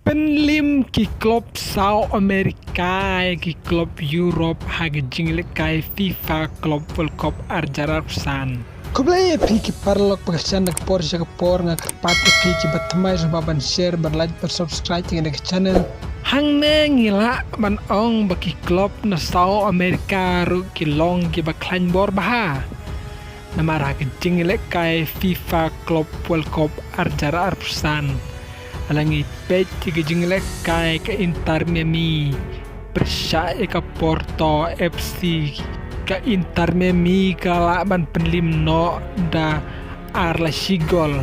Penlim ki klub South America ki klub Europe hag jingle kai FIFA Club World Cup arjarapsan. Kublai piki parlok pagasian nak Porsche ke por ngak pati piki batmai baban share berlike bersubscribe dengan channel. Hang ne ngila ban ong baki klub na South America ru ki long ki baklan bor baha. Namara ke jingle kai FIFA Club World Cup arjarapsan. Alangi pet ke jingle kai ke Inter Miami bersai ke Porto FC ke Inter Miami kala ban penlim no da arla sigol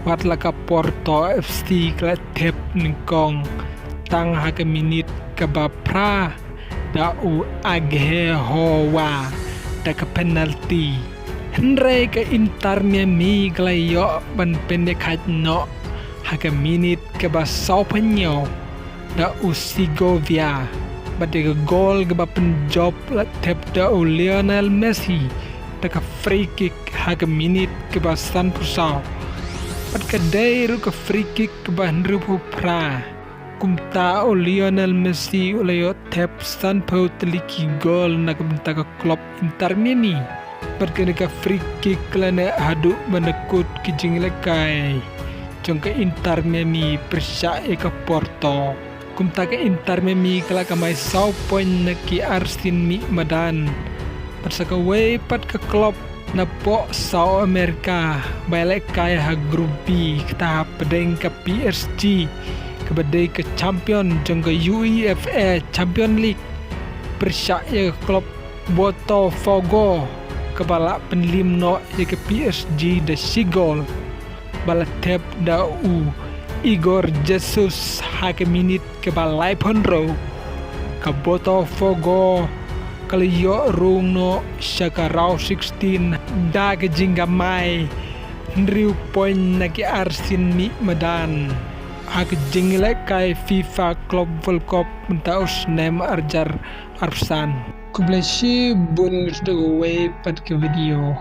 watla ke Porto FC kala tep ningkong tang ha ke minit ke bapra da u aghe hoa da ke penalti Henry ke Inter Miami kala yo ban pendek no haka minit ke ba saupanyo da Usigovia badega gol ke ba penjob la tep da Lionel Messi da ka free kick haka minit ke ba San Pusau pad ka dairu ke free kick ke ba Henry pra kumta Lionel Messi ulayo tep San Pau teliki gol na ke benta ke klub Inter Miami pad ka free kick la ne hadu menekut ke jingle kai Jongke Inter Miami bersai ke Porto. Kumta ke Inter Miami kala kamai sau poin neki Arsin mi madan. Persaka wepat ke klub na po South America. Balik kaya ha grup B kita pedeng ke PSG. Kebedai ke champion jongke UEFA Champion League. Bersai ke klub Botafogo. Kebala penlim no ke PSG de Sigol. Balatep da Igor Jesus hake minit ke balai ponro ke Botafogo kaliyo rung no syakarau 16 da ke jingga mai ndriu poin na ke Arsin mi madan hake jingle kai FIFA Club World Cup mentaus nem arjar arsan kublesi bun de way pat ke video